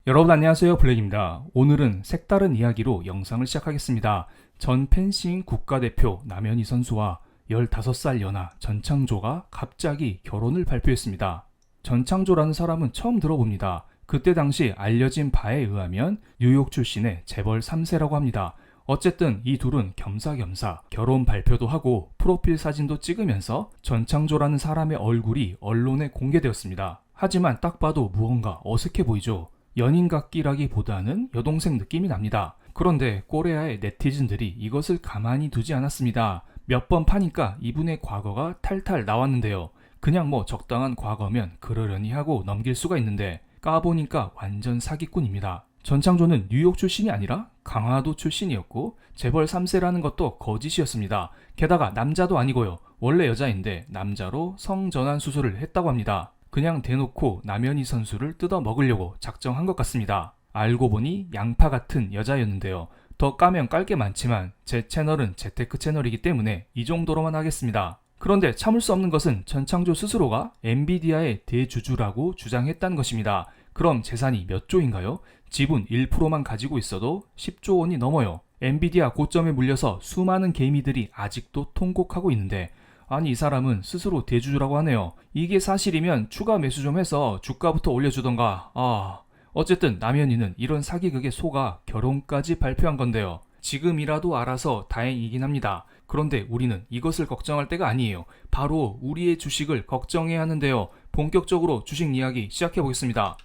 여러분 안녕하세요, 블랙입니다. 오늘은 색다른 이야기로 영상을 시작하겠습니다. 전 펜싱 국가대표 남현희 선수와 15살 연하 전창조가 갑자기 결혼을 발표했습니다. 전창조라는 사람은 처음 들어봅니다. 그때 당시 알려진 바에 의하면 뉴욕 출신의 재벌 3세라고 합니다. 어쨌든 이 둘은 겸사겸사 결혼 발표도 하고 프로필 사진도 찍으면서 전창조라는 사람의 얼굴이 언론에 공개되었습니다. 하지만 딱 봐도 무언가 어색해 보이죠. 연인 같기라기보다는 여동생 느낌이 납니다. 그런데 코리아의 네티즌들이 이것을 가만히 두지 않았습니다. 몇 번 파니까 이분의 과거가 탈탈 나왔는데요. 그냥 적당한 과거면 그러려니 하고 넘길 수가 있는데 까보니까 완전 사기꾼입니다. 전창조는 뉴욕 출신이 아니라 강화도 출신이었고 재벌 3세라는 것도 거짓이었습니다. 게다가 남자도 아니고요. 원래 여자인데 남자로 성전환 수술을 했다고 합니다. 그냥 대놓고 남현희 선수를 뜯어 먹으려고 작정한 것 같습니다. 알고 보니 양파 같은 여자였는데요. 더 까면 깔 게 많지만 제 채널은 재테크 채널이기 때문에 이 정도로만 하겠습니다. 그런데 참을 수 없는 것은 전창조 스스로가 엔비디아의 대주주라고 주장했다는 것입니다. 그럼 재산이 몇 조인가요? 지분 1%만 가지고 있어도 10조 원이 넘어요. 엔비디아 고점에 물려서 수많은 개미들이 아직도 통곡하고 있는데 아니 이 사람은 스스로 대주주라고 하네요. 이게 사실이면 추가 매수 좀 해서 주가부터 올려주던가. 어쨌든 남현희는 이런 사기극에 속아 결혼까지 발표한 건데요. 지금이라도 알아서 다행이긴 합니다. 그런데 우리는 이것을 걱정할 때가 아니에요. 바로 우리의 주식을 걱정해야 하는데요. 본격적으로 주식 이야기 시작해 보겠습니다.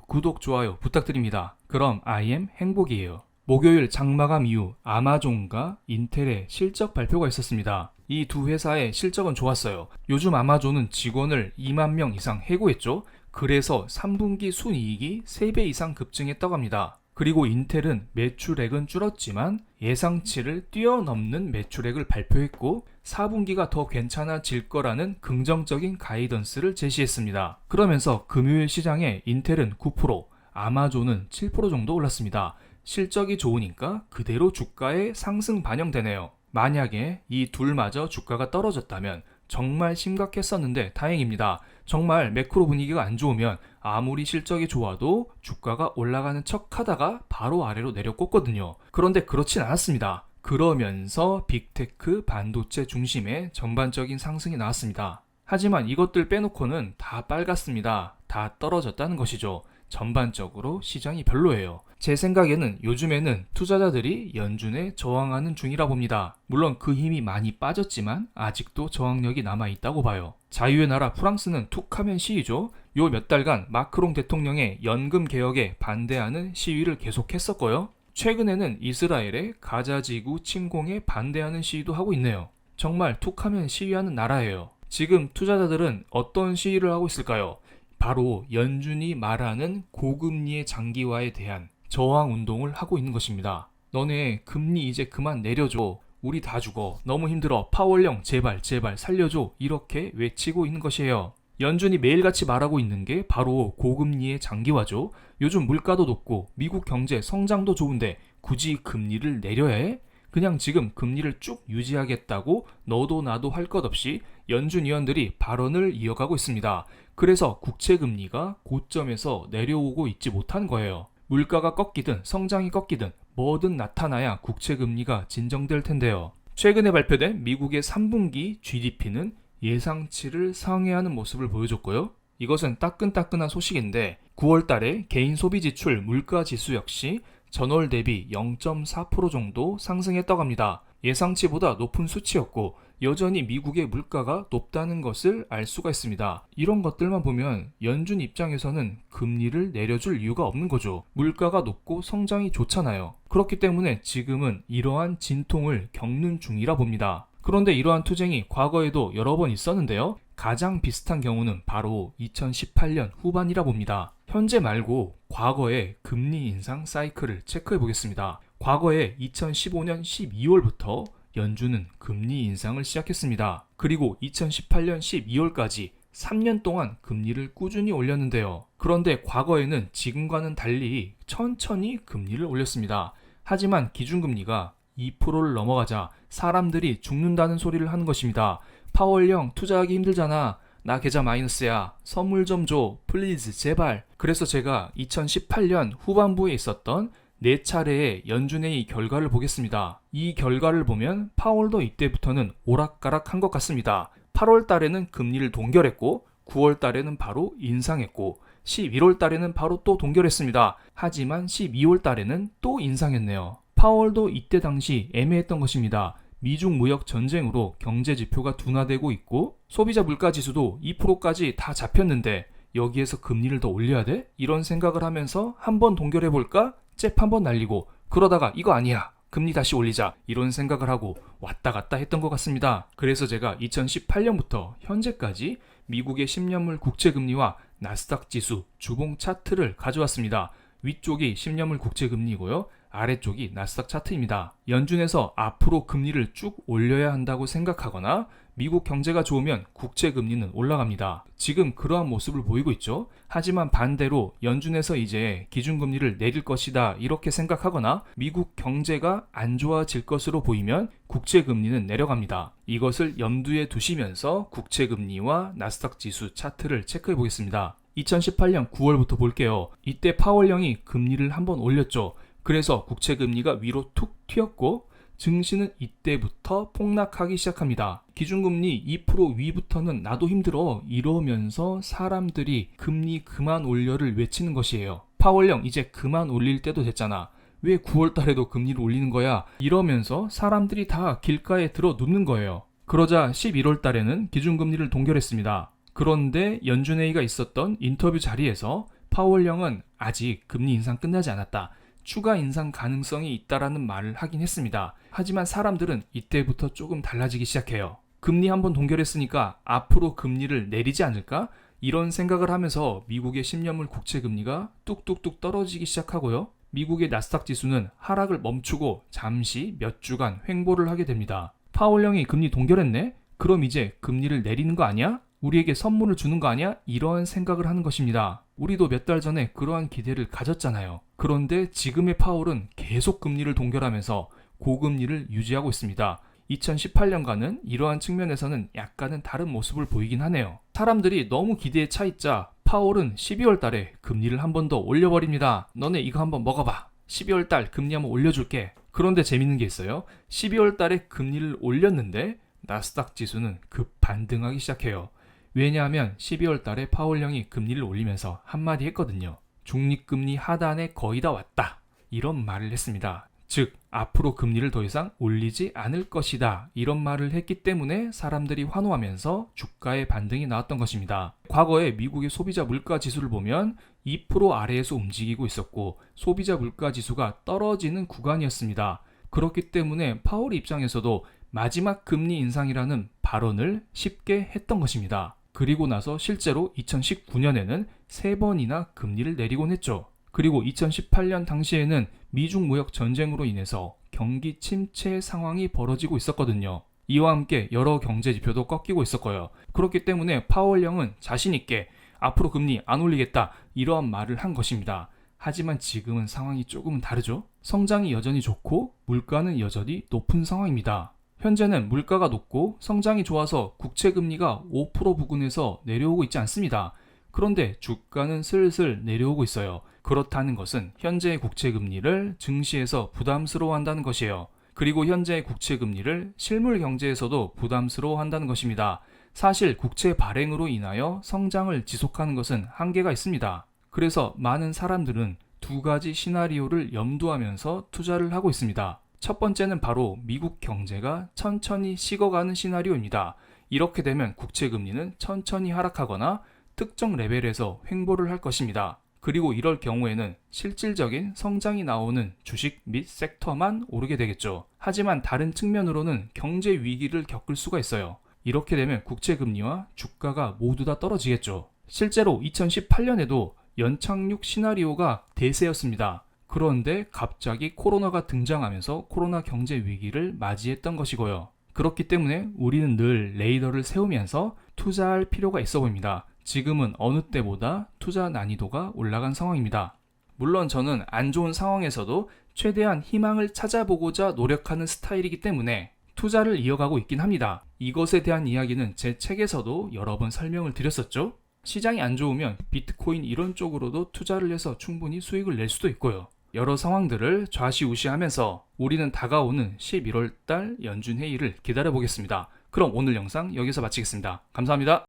구독, 좋아요 부탁드립니다. 그럼 IM 행복이에요. 목요일 장마감 이후 아마존과 인텔의 실적 발표가 있었습니다. 이 두 회사의 실적은 좋았어요. 요즘 아마존은 직원을 2만 명 이상 해고했죠. 그래서 3분기 순이익이 3배 이상 급증했다고 합니다. 그리고 인텔은 매출액은 줄었지만 예상치를 뛰어넘는 매출액을 발표했고 4분기가 더 괜찮아질 거라는 긍정적인 가이던스를 제시했습니다. 그러면서 금요일 시장에 인텔은 9%, 아마존은 7% 정도 올랐습니다. 실적이 좋으니까 그대로 주가에 상승 반영되네요. 만약에 이 둘마저 주가가 떨어졌다면 정말 심각했었는데 다행입니다. 정말 매크로 분위기가 안 좋으면 아무리 실적이 좋아도 주가가 올라가는 척 하다가 바로 아래로 내려 꽂거든요. 그런데 그렇진 않았습니다. 그러면서 빅테크 반도체 중심의 전반적인 상승이 나왔습니다. 하지만 이것들 빼놓고는 다 빨갛습니다. 다 떨어졌다는 것이죠. 전반적으로 시장이 별로예요. 제 생각에는 요즘에는 투자자들이 연준에 저항하는 중이라 봅니다. 물론 그 힘이 많이 빠졌지만 아직도 저항력이 남아있다고 봐요. 자유의 나라 프랑스는 툭하면 시위죠. 요 몇 달간 마크롱 대통령의 연금 개혁에 반대하는 시위를 계속했었고요. 최근에는 이스라엘의 가자지구 침공에 반대하는 시위도 하고 있네요. 정말 툭하면 시위하는 나라예요. 지금 투자자들은 어떤 시위를 하고 있을까요? 바로 연준이 말하는 고금리의 장기화에 대한 저항 운동을 하고 있는 것입니다. 너네 금리 이제 그만 내려줘. 우리 다 죽어. 너무 힘들어. 파월령 제발 살려줘. 이렇게 외치고 있는 것이에요. 연준이 매일같이 말하고 있는 게 바로 고금리의 장기화죠. 요즘 물가도 높고 미국 경제 성장도 좋은데 굳이 금리를 내려야 해? 그냥 지금 금리를 쭉 유지하겠다고 너도 나도 할 것 없이 연준 위원들이 발언을 이어가고 있습니다. 그래서 국채금리가 고점에서 내려오고 있지 못한 거예요. 물가가 꺾이든 성장이 꺾이든 뭐든 나타나야 국채금리가 진정될 텐데요. 최근에 발표된 미국의 3분기 GDP는 예상치를 상회하는 모습을 보여줬고요. 이것은 따끈따끈한 소식인데 9월 달에 개인 소비 지출 물가 지수 역시 전월 대비 0.4% 정도 상승했다고 합니다. 예상치보다 높은 수치였고 여전히 미국의 물가가 높다는 것을 알 수가 있습니다. 이런 것들만 보면 연준 입장에서는 금리를 내려줄 이유가 없는 거죠. 물가가 높고 성장이 좋잖아요. 그렇기 때문에 지금은 이러한 진통을 겪는 중이라 봅니다. 그런데 이러한 투쟁이 과거에도 여러 번 있었는데요. 가장 비슷한 경우는 바로 2018년 후반이라 봅니다. 현재 말고 과거의 금리 인상 사이클을 체크해 보겠습니다. 과거에 2015년 12월부터 연준은 금리 인상을 시작했습니다. 그리고 2018년 12월까지 3년 동안 금리를 꾸준히 올렸는데요. 그런데 과거에는 지금과는 달리 천천히 금리를 올렸습니다. 하지만 기준금리가 2%를 넘어가자 사람들이 죽는다는 소리를 하는 것입니다. 파월령 투자하기 힘들잖아. 나 계좌 마이너스야. 선물 좀 줘. 플리즈 제발. 그래서 제가 2018년 후반부에 있었던 4차례의 연준회의 결과를 보겠습니다. 이 결과를 보면 파월도 이때부터는 오락가락한 것 같습니다. 8월 달에는 금리를 동결했고 9월 달에는 바로 인상했고 11월 달에는 바로 또 동결했습니다. 하지만 12월 달에는 또 인상했네요. 파월도 이때 당시 애매했던 것입니다. 미중 무역 전쟁으로 경제 지표가 둔화되고 있고 소비자 물가 지수도 2%까지 다 잡혔는데 여기에서 금리를 더 올려야 돼? 이런 생각을 하면서 한번 동결해볼까? 잽 한번 날리고 그러다가 이거 아니야. 금리 다시 올리자. 이런 생각을 하고 왔다 갔다 했던 것 같습니다. 그래서 제가 2018년부터 현재까지 미국의 10년물 국채금리와 나스닥 지수 주봉 차트를 가져왔습니다. 위쪽이 10년물 국채금리고요. 아래쪽이 나스닥 차트입니다. 연준에서 앞으로 금리를 쭉 올려야 한다고 생각하거나 미국 경제가 좋으면 국채 금리는 올라갑니다. 지금 그러한 모습을 보이고 있죠. 하지만 반대로 연준에서 이제 기준금리를 내릴 것이다 이렇게 생각하거나 미국 경제가 안 좋아질 것으로 보이면 국채 금리는 내려갑니다. 이것을 염두에 두시면서 국채 금리와 나스닥 지수 차트를 체크해 보겠습니다. 2018년 9월부터 볼게요. 이때 파월 형이 금리를 한번 올렸죠. 그래서 국채 금리가 위로 툭 튀었고 증시는 이때부터 폭락하기 시작합니다. 기준금리 2% 위부터는 나도 힘들어 이러면서 사람들이 금리 그만 올려를 외치는 것이에요. 파월령 이제 그만 올릴 때도 됐잖아. 왜 9월 달에도 금리를 올리는 거야? 이러면서 사람들이 다 길가에 들어 눕는 거예요. 그러자 11월 달에는 기준금리를 동결했습니다. 그런데 연준회의가 있었던 인터뷰 자리에서 파월령은 아직 금리 인상 끝나지 않았다. 추가 인상 가능성이 있다라는 말을 하긴 했습니다. 하지만 사람들은 이때부터 조금 달라지기 시작해요. 금리 한번 동결했으니까 앞으로 금리를 내리지 않을까? 이런 생각을 하면서 미국의 10년물 국채 금리가 뚝뚝뚝 떨어지기 시작하고요. 미국의 나스닥 지수는 하락을 멈추고 잠시 몇 주간 횡보를 하게 됩니다. 파월령이 금리 동결했네? 그럼 이제 금리를 내리는 거 아니야? 우리에게 선물을 주는 거 아니야? 이런 생각을 하는 것입니다. 우리도 몇 달 전에 그러한 기대를 가졌잖아요. 그런데 지금의 파월은 계속 금리를 동결하면서 고금리를 유지하고 있습니다. 2018년과는 이러한 측면에서는 약간은 다른 모습을 보이긴 하네요. 사람들이 너무 기대에 차 있자 파월은 12월 달에 금리를 한 번 더 올려버립니다. 너네 이거 한번 먹어봐. 12월 달 금리 한번 올려줄게. 그런데 재밌는 게 있어요. 12월 달에 금리를 올렸는데 나스닥 지수는 급 반등하기 시작해요. 왜냐하면 12월 달에 파월령이 금리를 올리면서 한마디 했거든요. 중립금리 하단에 거의 다 왔다. 이런 말을 했습니다. 즉 앞으로 금리를 더 이상 올리지 않을 것이다. 이런 말을 했기 때문에 사람들이 환호하면서 주가의 반등이 나왔던 것입니다. 과거에 미국의 소비자 물가 지수를 보면 2% 아래에서 움직이고 있었고 소비자 물가 지수가 떨어지는 구간이었습니다. 그렇기 때문에 파월 입장에서도 마지막 금리 인상이라는 발언을 쉽게 했던 것입니다. 그리고 나서 실제로 2019년에는 3번이나 금리를 내리곤 했죠. 그리고 2018년 당시에는 미중 무역 전쟁으로 인해서 경기 침체 상황이 벌어지고 있었거든요. 이와 함께 여러 경제 지표도 꺾이고 있었고요. 그렇기 때문에 파월령은 자신 있게 앞으로 금리 안 올리겠다 이러한 말을 한 것입니다. 하지만 지금은 상황이 조금은 다르죠. 성장이 여전히 좋고 물가는 여전히 높은 상황입니다. 현재는 물가가 높고 성장이 좋아서 국채금리가 5% 부근에서 내려오고 있지 않습니다. 그런데 주가는 슬슬 내려오고 있어요. 그렇다는 것은 현재의 국채금리를 증시에서 부담스러워한다는 것이에요. 그리고 현재의 국채금리를 실물 경제에서도 부담스러워한다는 것입니다. 사실 국채 발행으로 인하여 성장을 지속하는 것은 한계가 있습니다. 그래서 많은 사람들은 두 가지 시나리오를 염두하면서 투자를 하고 있습니다. 첫 번째는 바로 미국 경제가 천천히 식어가는 시나리오입니다. 이렇게 되면 국채금리는 천천히 하락하거나 특정 레벨에서 횡보를 할 것입니다. 그리고 이럴 경우에는 실질적인 성장이 나오는 주식 및 섹터만 오르게 되겠죠. 하지만 다른 측면으로는 경제 위기를 겪을 수가 있어요. 이렇게 되면 국채금리와 주가가 모두 다 떨어지겠죠. 실제로 2018년에도 연착륙 시나리오가 대세였습니다. 그런데 갑자기 코로나가 등장하면서 코로나 경제 위기를 맞이했던 것이고요. 그렇기 때문에 우리는 늘 레이더를 세우면서 투자할 필요가 있어 보입니다. 지금은 어느 때보다 투자 난이도가 올라간 상황입니다. 물론 저는 안 좋은 상황에서도 최대한 희망을 찾아보고자 노력하는 스타일이기 때문에 투자를 이어가고 있긴 합니다. 이것에 대한 이야기는 제 책에서도 여러 번 설명을 드렸었죠. 시장이 안 좋으면 비트코인 이런 쪽으로도 투자를 해서 충분히 수익을 낼 수도 있고요. 여러 상황들을 좌시우시하면서 우리는 다가오는 11월 달 연준 회의를 기다려 보겠습니다. 그럼 오늘 영상 여기서 마치겠습니다. 감사합니다.